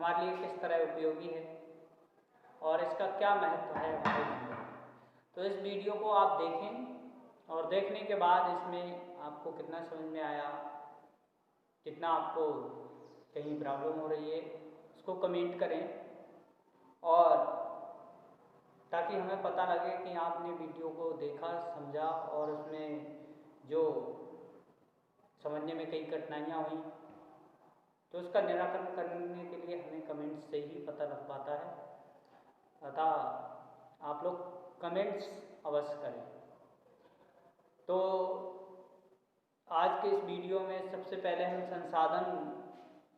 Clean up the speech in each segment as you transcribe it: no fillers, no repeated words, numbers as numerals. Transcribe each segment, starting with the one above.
हमारे लिए किस तरह उपयोगी है और इसका क्या महत्व है हमारे जीवन में। तो इस वीडियो को आप देखें और देखने के बाद इसमें आपको कितना समझ में आया, कितना आपको कहीं प्रॉब्लम हो रही है, उसको कमेंट करें और ताकि हमें पता लगे कि आपने वीडियो को देखा, समझा और उसमें जो समझने में कई कठिनाइयाँ हुई तो उसका निराकरण करने के लिए हमें कमेंट्स से ही पता लग पाता है। अतः आप लोग कमेंट्स अवश्य करें। तो आज के इस वीडियो में सबसे पहले हम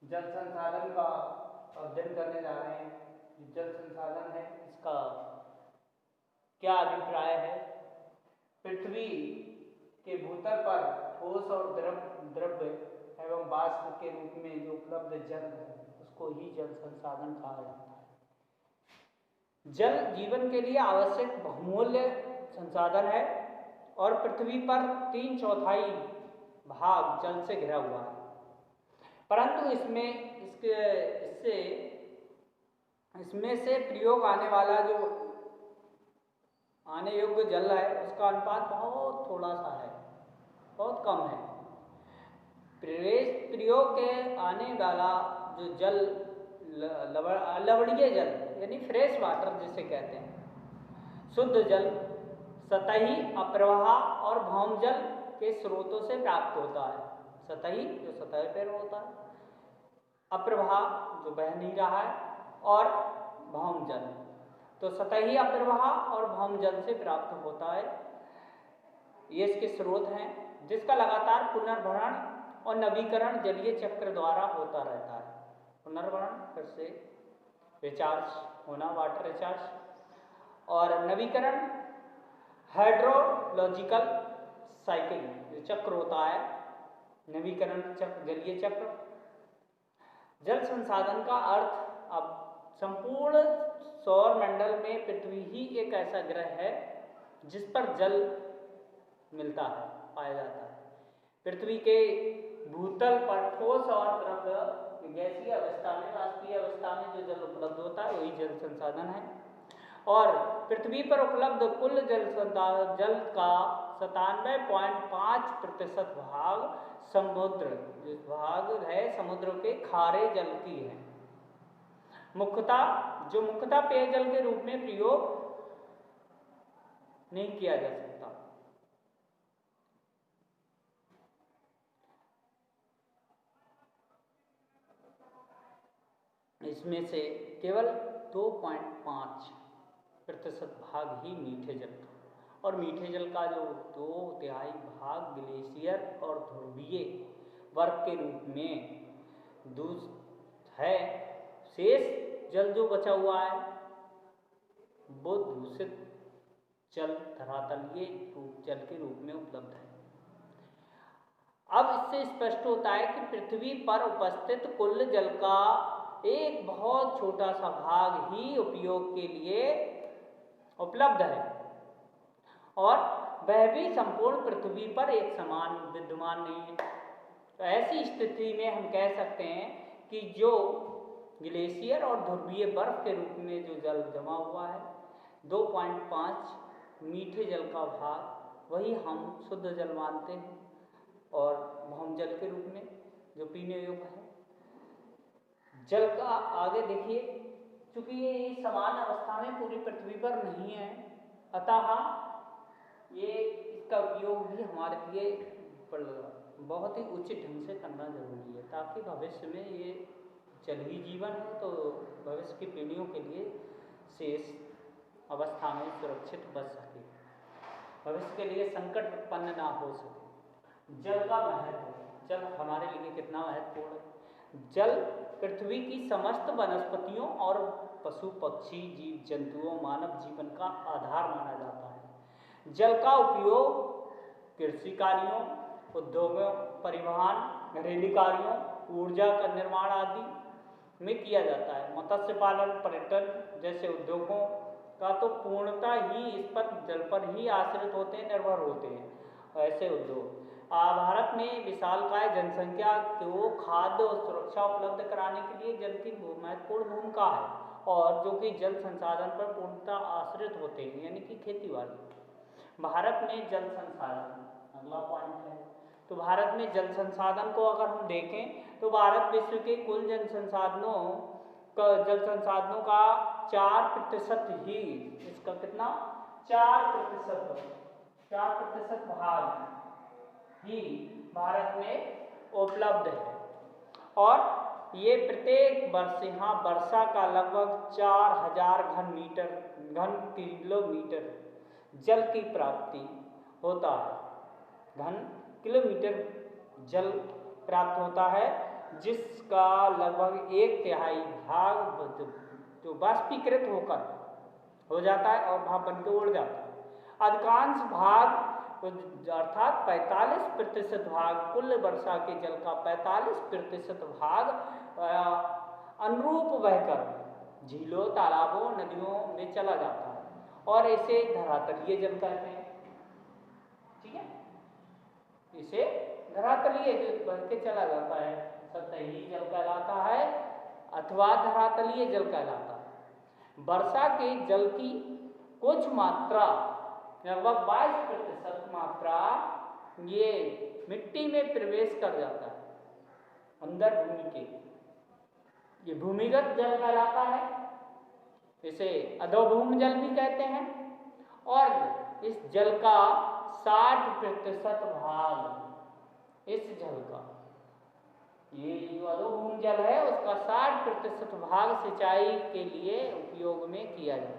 जल संसाधन का अध्ययन करने जा रहे हैं। जल संसाधन है, इसका क्या अभिप्राय है, पृथ्वी के भूतल पर ठोस और द्रव्य एवं वाष्प के रूप में जो उपलब्ध जल है उसको ही जल संसाधन कहा जाता है। जल जीवन के लिए आवश्यक बहुमूल्य संसाधन है और पृथ्वी पर 3/4 भाग जल से घिरा हुआ है, परंतु इसमें से प्रयोग आने वाला जो आने योग्य जल है उसका अनुपात बहुत थोड़ा सा है, बहुत कम है। प्रयोग के आने वाला जो जल लवणीय जल यानी फ्रेश वाटर जिसे कहते हैं, शुद्ध जल सतही, अप्रवाह और भौम जल के स्रोतों से प्राप्त होता है। सतही जो सतह पर होता है, अप्रवाह जो बह नहीं रहा है और भौम जल तो सतही, अप्रवाह और भौम जल से प्राप्त होता है। ये इसके स्रोत हैं जिसका लगातार पुनर्भरण और नवीकरण जलीय चक्र द्वारा होता रहता है। पुनर्भरण फिर से रिचार्ज होना, वाटर रिचार्ज, और नवीकरण हाइड्रोलॉजिकल साइकिल जो चक्र होता है, नवीकरण चक्र, जलीय चक्र। जल संसाधन का अर्थ अब संपूर्ण सौर मंडल में पृथ्वी ही एक ऐसा ग्रह है जिस पर जल मिलता है, पाया जाता है। पृथ्वी के भूतल पर ठोस और द्रव्य गैसीय अवस्था में, वाष्पीय अवस्था में जो जल उपलब्ध होता है वही जल संसाधन है। और पृथ्वी पर उपलब्ध कुल जल का 97.5% भाग समुद्र समुद्र के खारे जल की है। मुख्यतः पेयजल के रूप में प्रयोग नहीं किया जा सकता। इसमें से केवल 2.5% भाग ही मीठे जल का, और मीठे जल का जो 2/3 भाग ग्लेशियर और ध्रुवीय बर्फ के रूप में है। शेष जल जो बचा हुआ है वो दूषित जल, धरातलीय जल के रूप में उपलब्ध है। अब इससे स्पष्ट होता है कि पृथ्वी पर उपस्थित कुल जल का एक बहुत छोटा सा भाग ही उपयोग के लिए उपलब्ध है और वह भी संपूर्ण पृथ्वी पर एक समान विद्यमान नहीं है। तो ऐसी स्थिति में हम कह सकते हैं कि जो ग्लेशियर और ध्रुवीय बर्फ के रूप में जो जल जमा हुआ है, 2.5 मीठे जल का भाग वही हम शुद्ध जल मानते हैं, और भौम जल के रूप में जो पीने योग्य है। जल का आगे देखिए, चूंकि ये समान अवस्था में पूरी पृथ्वी पर नहीं है, अतः ये इसका उपयोग भी हमारे लिए बहुत ही उचित ढंग से करना जरूरी है, ताकि भविष्य में ये जल ही जीवन है तो भविष्य की पीढ़ियों के लिए शेष अवस्था में सुरक्षित बच सके, भविष्य के लिए संकट उत्पन्न ना हो सके। जल का महत्व, जल हमारे लिए कितना महत्वपूर्ण है। जल पृथ्वी की समस्त वनस्पतियों और पशु पक्षी, जीव जंतुओं, मानव जीवन का आधार माना जाता है। जल का उपयोग कृषि कार्यों, उद्योगों, परिवहन, घरेलू कार्यों, ऊर्जा का निर्माण आदि में किया जाता है। मत्स्य पालन, पर्यटन जैसे उद्योगों का तो पूर्णतः ही इस पर, जल पर ही आश्रित होते हैं, निर्भर होते हैं। ऐसे उद्योग भारत में विशालकाय जनसंख्या को खाद्य और सुरक्षा उपलब्ध कराने के लिए जल की महत्वपूर्ण भूमिका है, और जो कि जल संसाधन पर पूर्णतः आश्रित होते हैं, यानी कि खेती बाड़ी। भारत में जल संसाधन अगला पॉइंट है। तो भारत में जल संसाधन को अगर हम देखें तो भारत विश्व के कुल जल संसाधनों का 4% ही, इसका कितना 4% भाग ही भारत में उपलब्ध है, और ये प्रत्येक वर्ष यहाँ वर्षा का लगभग 4000 घन किलोमीटर जल की प्राप्ति होता है। घन किलोमीटर जल प्राप्त होता है, जिसका लगभग 1/3 भाग जो वाष्पीकृत होकर हो जाता है और भाप बन के उड़ जाता है। अधिकांश भाग अर्थात 45% भाग, कुल वर्षा के जल का 45% भाग अनुरूप बहकर झीलों, तालाबों, नदियों में चला जाता है, और इसे धरातलीय जल कहते हैं। ठीक है, इसे धरातलीय जल बह के चला जाता है, सतही जल कहलाता है अथवा धरातलीय जल कहलाता है। वर्षा के जल की कुछ मात्रा, लगभग 22% मात्रा, ये मिट्टी में प्रवेश कर जाता है अंदर भूमि के, ये भूमिगत जल कहलाता है, इसे अधोभूमि जल भी कहते हैं। और इस जल का 60% भाग, इस जल का, ये जो अधोभूमि जल है उसका 60% भाग सिंचाई के लिए उपयोग में किया जाता है।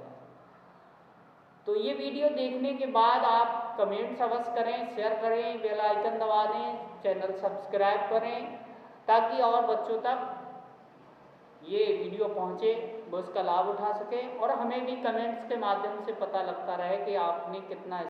तो ये वीडियो देखने के बाद आप कमेंट्स अवश्य करें, शेयर करें, बेल आइकन दबा दें, चैनल सब्सक्राइब करें, ताकि और बच्चों तक ये वीडियो पहुँचे, वो इसका लाभ उठा सकें, और हमें भी कमेंट्स के माध्यम से पता लगता रहे कि आपने कितना